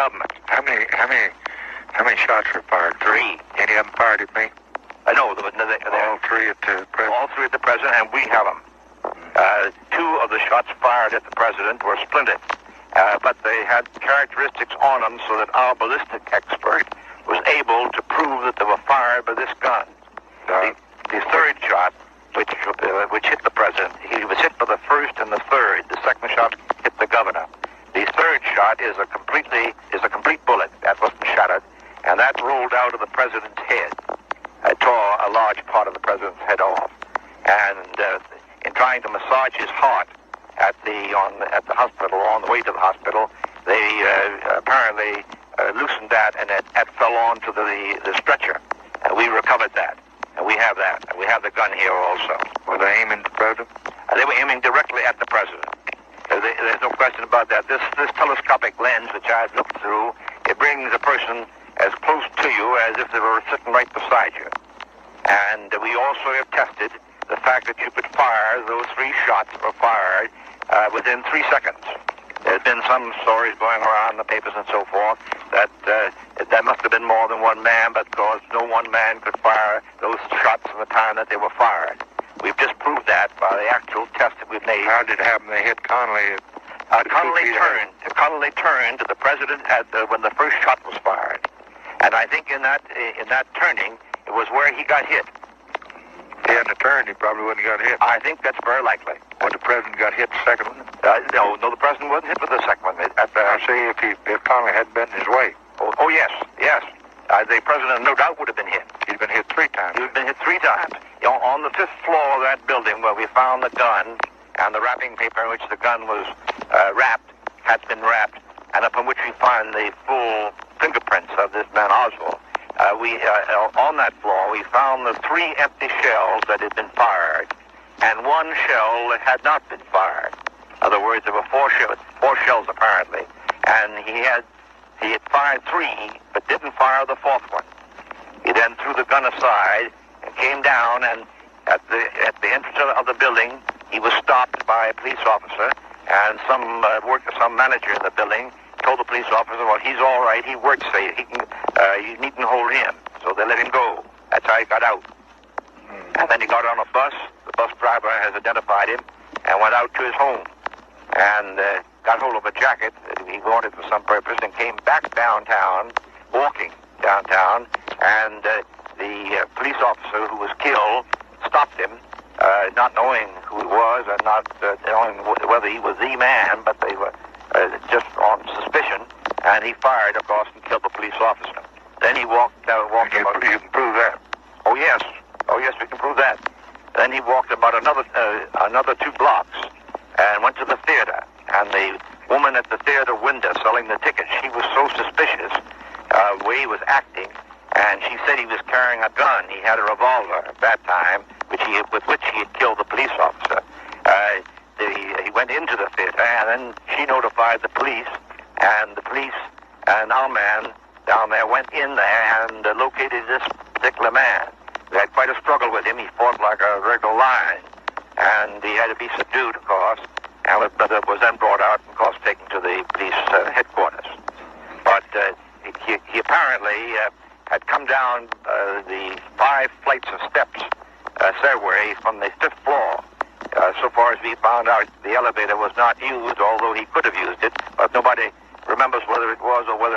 government. How many shots were fired? 3. Any of them fired at me? No, All 3 at the president? All 3 at the president, and we have them. 2 of the shots fired at the president were splintered, but they had characteristics on them so that our ballistic expert was able to prove that they were fired by this gun. The 3rd shot, which hit the president, he was hit by the 1st and the 3rd. The 2nd shot hit the governor. The 3rd shot is a complete bullet that wasn't shattered, and that rolled out of the president's head. It tore a large part of the president's head off. And in trying to massage his heart at the hospital, on the way to the hospital, they apparently loosened that, and it fell onto the stretcher. And we recovered that. And we have that. And we have the gun here also. Were they aiming at the president? They were aiming directly at the president. There's no question about that. This telescopic lens, which I've looked through, it brings a person as close to you as if they were sitting right beside you. And we also have tested the fact that you could fire, those 3 shots were fired within 3 seconds. There's been some stories going around in the papers and so forth that there must have been more than one man, because no one man could fire those shots in the time that they were fired. We've just proved that by the actual test that we've made. How did it happen? They hit Connolly? Connolly turned to the president when the 1st shot was fired. And I think in that turning, it was where he got hit. If he hadn't turned, he probably wouldn't have got hit. I think that's very likely. When the president got hit the 2nd one? No, the president wasn't hit with the 2nd one. I say if Connolly hadn't been in his way. Oh yes. The president no doubt would have been hit. He'd been hit 3 times. He'd been hit 3 times. On the 5th floor of that building where we found the gun, and the wrapping paper in which the gun was wrapped had been wrapped, and upon which we find the full fingerprints of this man Oswald. On that floor, we found the 3 empty shells that had been fired, and 1 shell that had not been fired. In other words, there were 4 shells apparently, and he had fired 3, but didn't fire the 4th one. He then threw the gun aside and came down, and at the entrance of the building, he was stopped by a police officer, and some manager in the building told the police officer, well, he's all right, he works safe, you needn't hold him. So they let him go. That's how he got out. And then he got on a bus. The bus driver has identified him and went out to his home and got hold of a jacket that he wanted for some purpose and came back downtown, walking downtown, and the police officer who was killed stopped him, not knowing who he was and not knowing whether he was the man, but they were just on suspicion, and he fired, of course, and killed the police officer. Then he walked about... You can prove that? Oh, yes, we can prove that. Then he walked about another 2 blocks and went to the theater, and the woman at the theater window selling the tickets, she was so suspicious the way he was acting, and she said he was carrying a gun. He had a revolver at that time, with which he had killed the police officer. He went into the theater, and then she notified the police, and the police and our man down there went in there and located this particular man. We had quite a struggle with him. He fought like a regular lion, and he had to be subdued, of course, and was then brought out and, of course, taken to the police headquarters. But he apparently had come down the 5 flights of steps stairway from the 5th floor. So far as we found out, the elevator was not used, although he could have used it, but nobody remembers whether it was or whether